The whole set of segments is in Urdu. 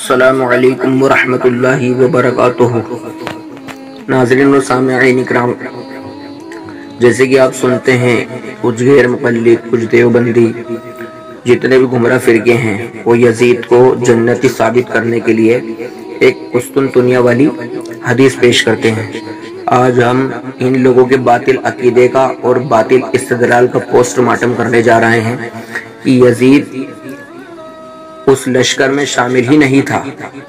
السلام علیکم ورحمۃ اللہ وبرکاتہ۔ ناظرین و سامعین اکرام، جیسے کہ آپ سنتے ہیں کچھ غیر مقلد، کچھ دیوبندی، جتنے بھی گمراہ فرقے ہیں وہ یزید کو جنتی ثابت کرنے کے لیے ایک قسطنطنیہ والی حدیث پیش کرتے ہیں۔ آج ہم ان لوگوں کے باطل عقیدے کا اور باطل استدلال کا پوسٹ مارٹم کرنے جا رہے ہیں کہ یزید اس لشکر میں شامل ہی نہیں تھا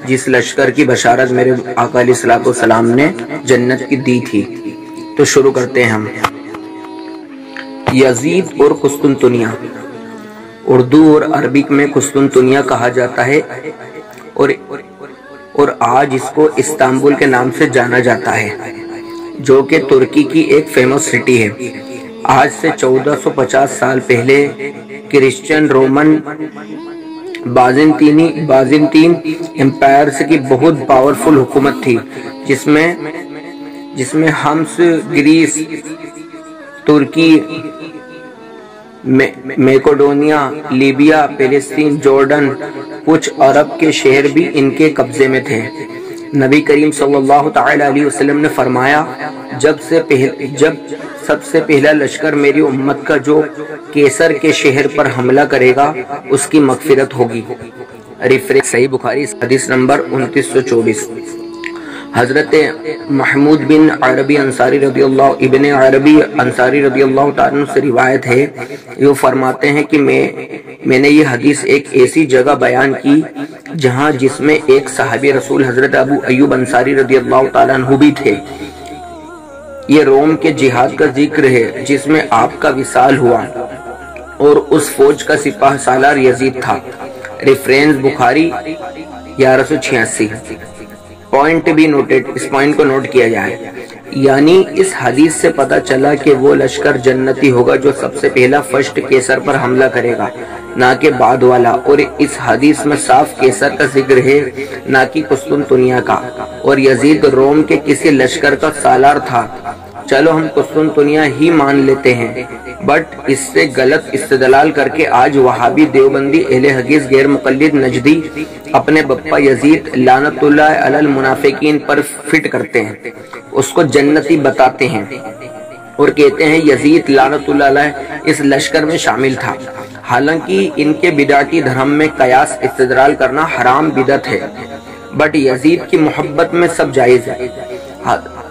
جس لشکر کی بشارت میرے آقا علیہ الصلوۃ والسلام نے جنت کی دی تھی۔ تو شروع کرتے ہیں ہم۔ یزید اور قسطنطنیہ، اردو اور عربک میں قسطنطنیہ کہا جاتا ہے اور آج اس کو استنبول کے نام سے جانا جاتا ہے، جو کہ ترکی کی ایک فیمس سٹی ہے۔ آج سے 1450 سال پہلے کرسچن رومن بازنطین امپائرز کی بہت پاورفل حکومت تھی، جس میں ہمس، گریس، ترکی، میکڈونیا، لیبیا، فلسطین، جارڈن، کچھ عرب کے شہر بھی ان کے قبضے میں تھے۔ نبی کریم صلی اللہ تعالی علیہ وسلم نے فرمایا، جب سب سے پہلا لشکر میری امت کا جو کیسر کے شہر پر حملہ کرے گا اس کی مغفرت ہوگی۔ ریفرنس صحیح بخاری حدیث نمبر 2924۔ حضرت محمود بن عربی انصاری رضی اللہ تعالیٰ سے روایت ہے، وہ فرماتے ہیں کہ میں نے یہ حدیث ایک ایسی جگہ بیان کی جس میں ایک صحابی رسول حضرت ابو ایوب انصاری رضی اللہ تعالیٰ عنہ بھی تھے۔ یہ روم کے جہاد کا ذکر ہے جس میں آپ کا وصال ہوا، اور اس فوج کا سپاہ سالار یزید تھا۔ ریفرنس بخاری 1186۔ پوائنٹ بھی نوٹڈ، اس پوائنٹ کو نوٹ کیا جائے، یعنی اس حدیث سے پتا چلا کہ وہ لشکر جنتی ہوگا جو سب سے پہلا فرسٹ کیسر پر حملہ کرے گا، نہ کہ بعد والا۔ اور اس حدیث میں صاف کیسر کا ذکر ہے، نہ کہ قسطنطنیہ کا، اور یزید روم کے کسی لشکر کا سالار تھا۔ چلو ہم قسطنطنیہ ہی مان لیتے ہیں، بٹ اس سے غلط استدلال کر کے آج وہابی، دیوبندی، اہل حدیث، غیر مقلد، نجدی اپنے بپا یزید لعنت اللہ علی المنافقین پر فٹ کرتے ہیں، اس کو جنتی بتاتے ہیں اور کہتے ہیں یزید لعنت اللہ علیہ اس لشکر میں شامل تھا، حالانکہ ان کے بدعتی دھرم میں قیاس استدلال کرنا حرام بدعت ہے، بٹ یزید کی محبت میں سب جائز ہے۔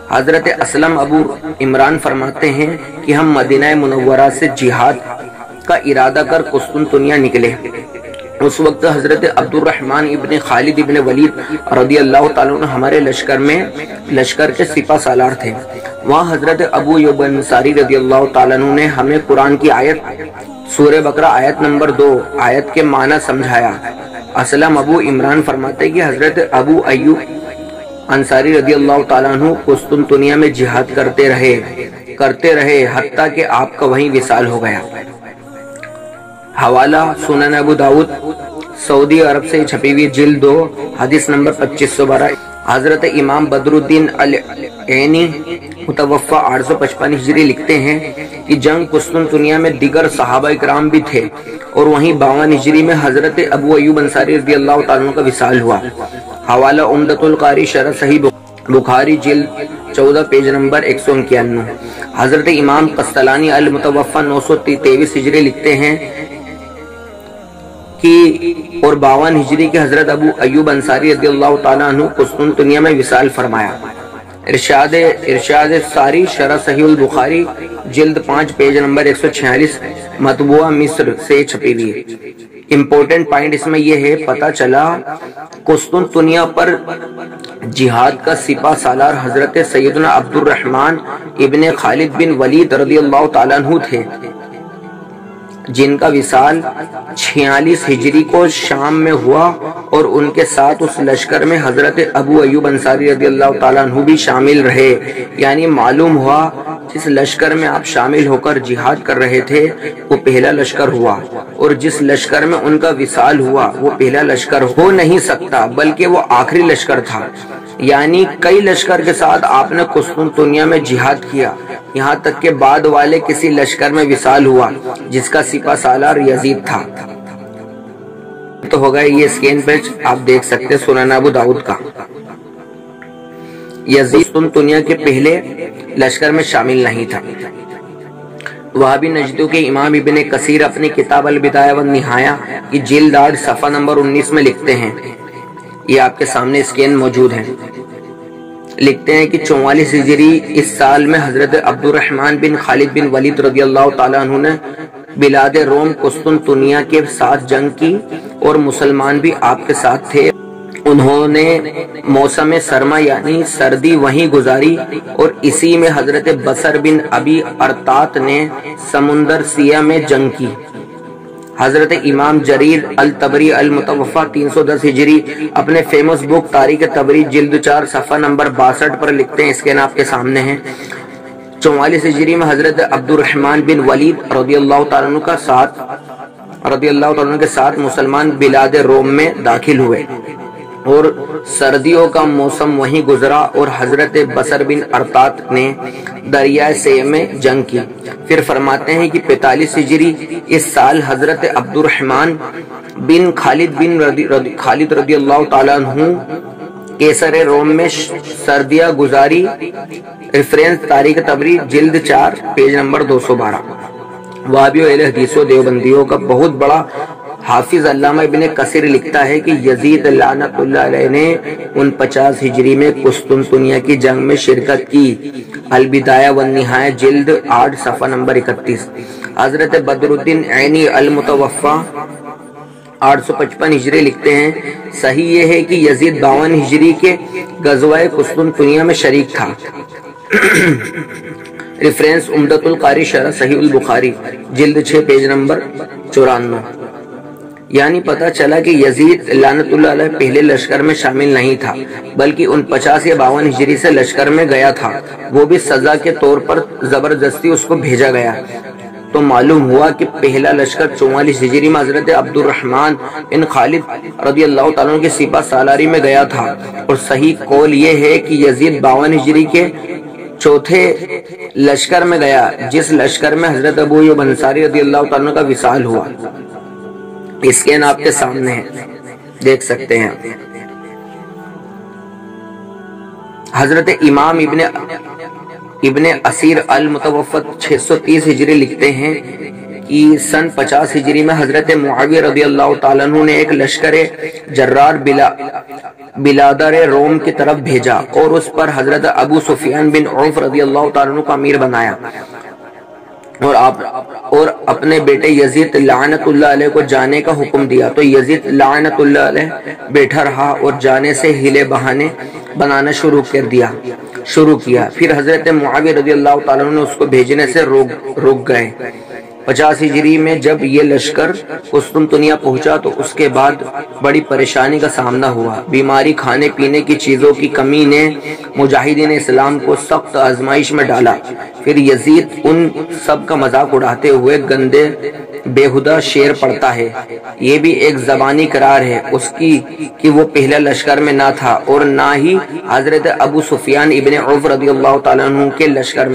حضرت اسلم ابو عمران فرماتے ہیں کہ ہم مدینہ منورہ سے جہاد کا ارادہ کر قسطنطنیہ نکلے۔ اس وقت حضرت عبد الرحمن ابن خالد ابن ولید رضی اللہ تعالیٰ عنہ ہمارے لشکر کے سپاہ سالار تھے۔ وہاں حضرت ابو ایوب انصاری رضی اللہ تعالیٰ عنہ نے ہمیں قرآن کی آیت سورہ بقرہ آیت نمبر 2 آیت کے معنی سمجھایا۔ اسلم ابو عمران فرماتے کہ حضرت ابو ایوب انصاری رضی اللہ تعالیٰ عنہ قسطنطنیہ میں جہاد کرتے رہے حتیٰ کہ آپ کا وہیں وصال ہو گیا۔ حوالہ سنن ابو داؤد، سعودی عرب سے چھپی ہوئی جلد 2 حدیث نمبر 2512۔ حضرت امام بدر الدین العینی متوفی 855 ہجری لکھتے ہیں کہ جنگ قسطنطنیہ میں دیگر صحابہ کرام بھی تھے، اور وہیں 52 ہجری میں حضرت ابو ایوب انصاری رضی اللہ تعالیٰ عنہ کا وصال ہوا۔ حوالہ عمدۃ القاری شرح صحیح بخاری جلد 14 پیج نمبر 151۔ حضرت امام قسطلانی المتوفی 923 ہجری لکھتے ہیں کہ اور 52 ہجری کے حضرت ابو ایوب انصاری رضی اللہ تعالیٰ عنہ قسطنطنیہ میں وصال فرمایا۔ ارشاد ساری شرح صحیح البخاری جلد 5 پیج نمبر 146 مطبوعہ مصر سے چھپی ہوئی۔ امپورٹنٹ پوائنٹ اس میں یہ ہے، پتہ چلا قسطنطنیہ پر جہاد کا سپاہ سالار حضرت سیدنا عبد الرحمن ابن خالد بن ولید رضی اللہ تعالیٰ عنہ تھے، جن کا وصال 46 ہجری کو شام میں ہوا، اور ان کے ساتھ اس لشکر میں حضرت ابو ایوب انصاری رضی اللہ تعالیٰ عنہ بھی شامل رہے، یعنی معلوم ہوا جس لشکر میں آپ شامل ہو کر جہاد کر رہے تھے وہ پہلا لشکر ہوا، اور جس لشکر میں ان کا وصال ہوا وہ پہلا لشکر ہو نہیں سکتا بلکہ وہ آخری لشکر تھا۔ یعنی کئی لشکر کے ساتھ آپ نے قسطنطنیہ میں جہاد کیا، یہاں تک کہ بعد والے کسی لشکر میں وصال ہوا جس کا سپاہ سالار یزید تھا۔ ضبط ہوگا یہ اسکین پیج آپ دیکھ سکتے ہیں سنن ابو داؤد کا۔ یزید قسطنطنیہ کے پہلے لشکر میں شامل نہیں تھا۔ وہابی نجدوں کے امام ابن کثیر اپنی کتاب البدایہ والنہایہ کی جلد 8 صفحہ نمبر 19 میں لکھتے ہیں، یہ آپ کے سامنے اسکین موجود ہے، لکھتے ہیں کہ 44 ہجری اس سال میں حضرت عبد الرحمن بن خالد بن ولید رضی اللہ تعالیٰ عنہ نے بلاد روم قسطنطنیہ کے ساتھ جنگ کی اور مسلمان بھی آپ کے ساتھ تھے۔ انہوں نے موسم سرما یعنی سردی وہیں گزاری اور اسی میں حضرت بصر بن ابی ارطات نے سمندر سیاہ میں جنگ کی۔ حضرت امام جریر الطبری المتوفہ 310 ہجری اپنے فیمس بک تاریخ طبری جلد 4 صفحہ نمبر 62 پر لکھتے ہیں، اس کے نام کے سامنے ہیں، 44 ہجری میں حضرت عبد الرحمن بن ولید رضی اللہ تعالیٰ عنہ کے ساتھ مسلمان بلاد روم میں داخل ہوئے اور سردیوں کا موسم وہیں گزرا اور حضرت بصر بن ارطات نے دریائے سیہ میں جنگ کی۔ پھر فرماتے ہیں کہ 45 ہجری اس سال حضرت عبد الرحمن بن خالد رضی اللہ تعالیٰ عنہ کیسر روم میں سردیاں گزاری۔ ریفرنس تاریخ طبری جلد 4 پیج نمبر 212۔ وہابیوں اہل حدیثوں دیوبندیوں کا بہت بڑا حافظ علامہ ابن کثیر لکھتا ہے کہ یزید لعنت اللہ علیہ نے 49 ہجری میں قسطنطنیہ کی جنگ میں شرکت کی۔ البدایہ والنہایہ جلد 8 صفحہ نمبر 31۔ حضرت بدر الدین عینی المتوفہ 855 ہجری لکھتے ہیں، صحیح یہ ہے کہ یزید 52 ہجری کے غزوہ قسطنطنیہ میں شریک تھا۔ ریفرنس عمدۃ القاری شرح صحیح البخاری جلد 6 پیج نمبر 94۔ یعنی پتہ چلا کہ یزید لعنت اللہ علیہ پہلے لشکر میں شامل نہیں تھا بلکہ 49 یا 52 ہجری سے لشکر میں گیا تھا، وہ بھی سزا کے طور پر زبردستی اس کو بھیجا گیا۔ تو معلوم ہوا کہ پہلا لشکر 44 ہجری میں حضرت عبد الرحمن بن خالد رضی اللہ تعالیٰ کے سپہ سالاری میں گیا تھا، اور صحیح قول یہ ہے کہ یزید 52 ہجری کے چوتھے لشکر میں گیا، جس لشکر میں حضرت ابو ایوب انصاری رضی اللہ تعالیٰ کا وصال ہوا۔ اسکین آپ کے سامنے ہے، دیکھ سکتے ہیں۔ حضرت امام ابن اسیر المتوفہ 630 ہجری لکھتے ہیں کہ سن 50 ہجری میں حضرت معاویہ رضی اللہ تعالیٰ عنہ نے ایک لشکر جرار بلادر روم کی طرف بھیجا اور اس پر حضرت ابو سفیان بن عوف رضی اللہ تعالیٰ عنہ کا امیر بنایا اور اپنے بیٹے یزید لعنت اللہ علیہ کو جانے کا حکم دیا۔ تو یزید لعنت اللہ علیہ بیٹھا رہا اور جانے سے ہیلے بہانے بنانا شروع کیا۔ پھر حضرت معاویہ رضی اللہ تعالیٰ عنہ نے اس کو بھیجنے سے روک گئے۔ 50 ہجری میں جب یہ لشکر قسطنطنیہ پہنچا تو اس کے بعد بڑی پریشانی کا سامنا ہوا۔ بیماری، کھانے پینے کی چیزوں کی کمی نے مجاہدین اسلام کو سخت آزمائش میں ڈالا۔ پھر یزید ان سب کا مذاق اڑاتے ہوئے گندے بےہودہ شعر پڑھتا ہے۔ یہ بھی ایک زبانی قرار ہے اس کی کہ وہ پہلا لشکر میں نہ تھا اور نہ ہی حضرت ابو سفیان ابن عوف رضی اللہ تعالیٰ عنہ کے لشکر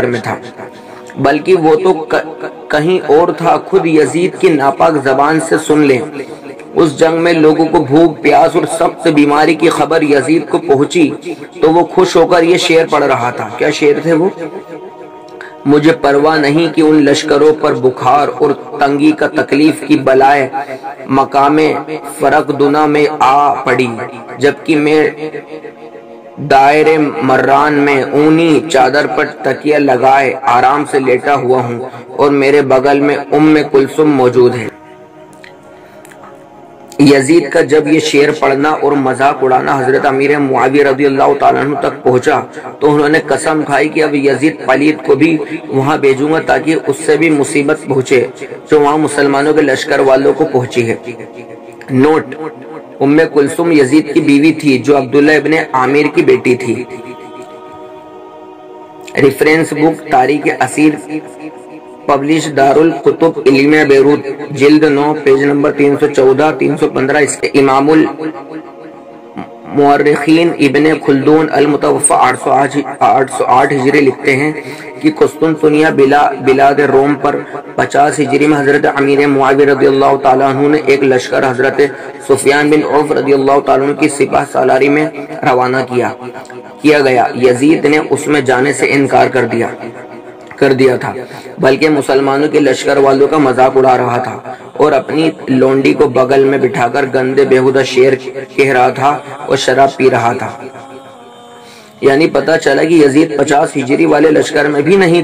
میں تھا، بلکہ وہ تو کہیں اور تھا۔ خود یزید کی ناپاک زبان سے سن لیں، اس جنگ میں لوگوں کو بھوک پیاس اور سخت بیماری کی خبر یزید کو پہنچی تو وہ خوش ہو کر یہ شعر پڑھ رہا تھا۔ کیا شعر تھے وہ؟ مجھے پرواہ نہیں کہ ان لشکروں پر بخار اور تنگی کا تکلیف کی بلائے مقام فرق دنا میں آ پڑی، جبکہ میں دائرے مران میں اونی چادر پر تکیہ لگائے آرام سے لیٹا ہوا ہوں اور میرے بغل میں ام کلثوم موجود ہے۔ یزید کا جب یہ شعر پڑھنا اور مذاق اڑانا حضرت امیر معاویہ رضی اللہ تعالیٰ عنہ تک پہنچا تو انہوں نے قسم کھائی کہ اب یزید پلید کو بھی وہاں بھیجوں گا تاکہ اس سے بھی مصیبت پہنچے جو وہاں مسلمانوں کے لشکر والوں کو پہنچی ہے۔ نوٹ: ام کلثوم یزید کی بیوی تھی جو عبداللہ ابن عامر کی بیٹی تھی۔ ریفرنس بک تاریخ اسیر پبلش دارالکتب علمیہ بیروت جلد 9 پیج نمبر 314 315۔ اس کے مورخین ابن خلدون المتوفى 808 ہجری لکھتے ہیں کہ قسطنطنیہ بلاد روم پر 50 ہجری میں حضرت امیر معاویہ رضی اللہ تعالیٰ عنہ نے ایک لشکر حضرت سفیان بن عوف رضی اللہ تعالیٰ عنہ کی سپہ سالاری میں روانہ کیا گیا۔ یزید نے اس میں جانے سے انکار کر دیا تھا، بلکہ مسلمانوں کے لشکر والوں کا مذاق اڑا رہا تھا اور اپنی لونڈی کو بغل میں بٹھا کر گندے بیہودہ شعر کہہ رہا تھا اور شراب پی رہا تھا۔ یعنی پتہ چلا کہ یزید 50 ہجری والے لشکر میں بھی نہیں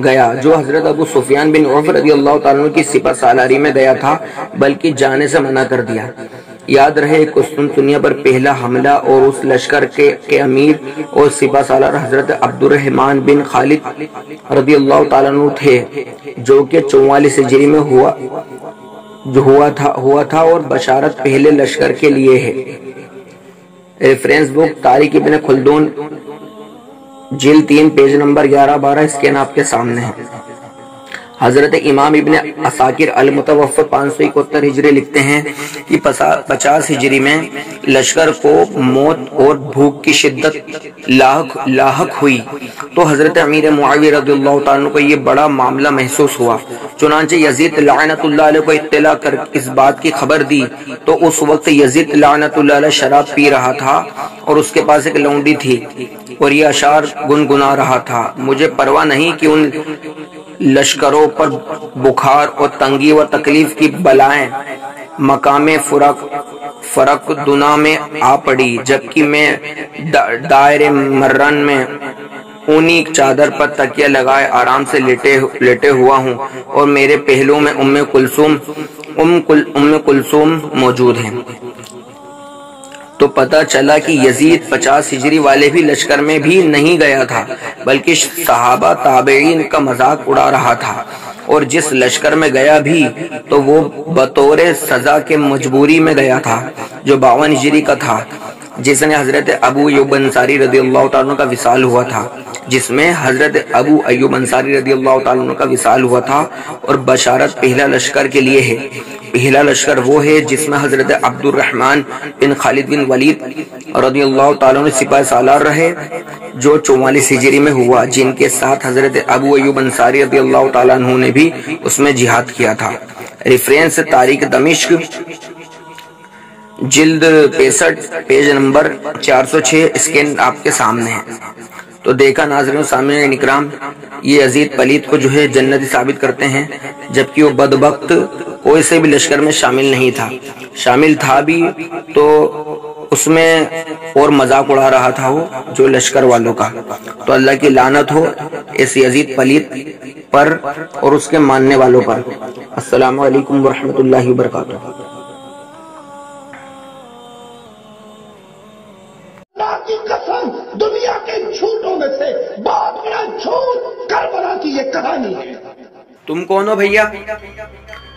گیا جو حضرت ابو سفیان بن عوف رضی اللہ تعالیٰ عنہ کی سپہ سالاری میں گیا تھا، بلکہ جانے سے منع کر دیا۔ یاد رہے قسطنطنیہ پر پہلا حملہ اور اس لشکر کے امیر اور سپہ سالار حضرت عبد الرحمن بن خالد رضی اللہ تعالیٰ عنہ تھے، جو کہ 44 ہجری میں ہوا تھا اور بشارت پہلے لشکر کے لیے ہے۔ ریفرنس بک تاریخ ابن خلدون جلد 3 پیج نمبر 11-12 اسکین آپ کے سامنے ہے۔ حضرت امام ابن عساکر المتوفى 571 ہجری لکھتے ہیں کہ 50 ہجری میں لشکر کو موت اور بھوک کی شدت لاحق ہوئی تو حضرت امیر معاویہ رضی اللہ تعالیٰ عنہ کو یہ بڑا معاملہ محسوس ہوا۔ چنانچہ یزید لعنت اللہ علیہ کو اطلاع کر اس بات کی خبر دی تو اس وقت یزید لعنت اللہ علیہ شراب پی رہا تھا اور اس کے پاس ایک لونڈی تھی اور یہ اشعار گنگنا رہا تھا: مجھے پرواہ نہیں کہ ان لشکروں پر بخار اور تنگی و تکلیف کی بلائیں مقام فرق دنا میں آ پڑی، جبکہ میں دائر مرن میں اونی چادر پر تکیہ لگائے آرام سے لیٹے ہوا ہوں اور میرے پہلو میں ام کلثوم موجود ہیں۔ تو پتہ چلا کہ یزید 50 ہجری والے بھی لشکر میں بھی نہیں گیا تھا، بلکہ صحابہ تابعین کا مذاق اڑا رہا تھا، اور جس لشکر میں گیا بھی تو وہ بطور سزا کے مجبوری میں گیا تھا، جو 52 ہجری کا تھا، جس نے حضرت ابو ایوب انصاری رضی اللہ تعالیٰ عنہ کا وصال ہوا تھا، کا وصال ہوا تھا اور بشارت پہلا لشکر کے لیے ہے۔ پہلا لشکر وہ ہے جس میں حضرت عبد الرحمن بن خالد بن ولید رضی اللہ تعالیٰ عنہ سپہ سالار رہے، جو 44 ہجری میں ہوا، جن کے ساتھ حضرت ابو ایوب انصاری رضی اللہ تعالیٰ عنہ نے بھی اس میں جہاد کیا تھا۔ ریفرنس تاریخ دمشق جلد 65 پیج نمبر 406 اسکین آپ کے سامنے ہے۔ تو دیکھا ناظرین و سامعین اکرام، یہ یزید پلید کو جو ہے جنتی ثابت کرتے ہیں، جبکہ وہ بدبخت کوئی سے بھی لشکر میں شامل نہیں تھا، شامل تھا بھی تو اس میں اور مذاق اڑا رہا تھا وہ جو لشکر والوں کا۔ تو اللہ کی لعنت ہو اس یزید پلید پر اور اس کے ماننے والوں پر۔ السلام علیکم ورحمۃ اللہ وبرکاتہ۔ کی قسم، دنیا کے جھوٹوں میں سے بہت بڑا جھوٹ کربلا کی یہ کہانی ہے۔ تم کون ہو بھیا؟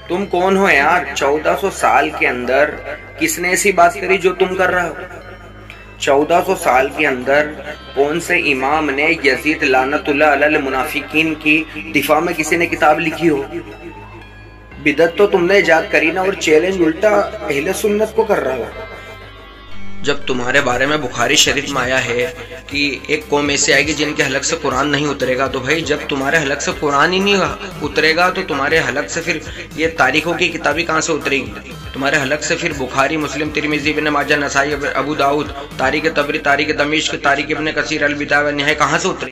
تم کون ہو یار؟ 1400 سال کے اندر کس نے ایسی بات کری جو تم کر رہا ہو؟ 1400 سال کے اندر کون سے امام نے یزید لعنت اللہ علی المنافقین کی دفاع میں کسی نے کتاب لکھی ہو؟ بدعت تو تم نے ایجاد کری نا، اور چیلنج الٹا اہل سنت کو کر رہا ہو۔ جب تمہارے بارے میں بخاری شریف میں آیا ہے کہ ایک قوم ایسے آئے گی جن کے حلق سے قرآن نہیں اترے گا، تو بھائی جب تمہارے حلق سے قرآن ہی نہیں اترے گا تو تمہارے حلق سے پھر یہ تاریخوں کی کتابیں کہاں سے اترے گی؟ تمہارے حلق سے پھر بخاری، مسلم، ترمذی، ابن ماجہ، نسائی، ابو داؤد، تاریخ طبری، تاریخ دمشق، تاریخ ابن کثیر، البدایہ والنہایہ کہاں سے اترے؟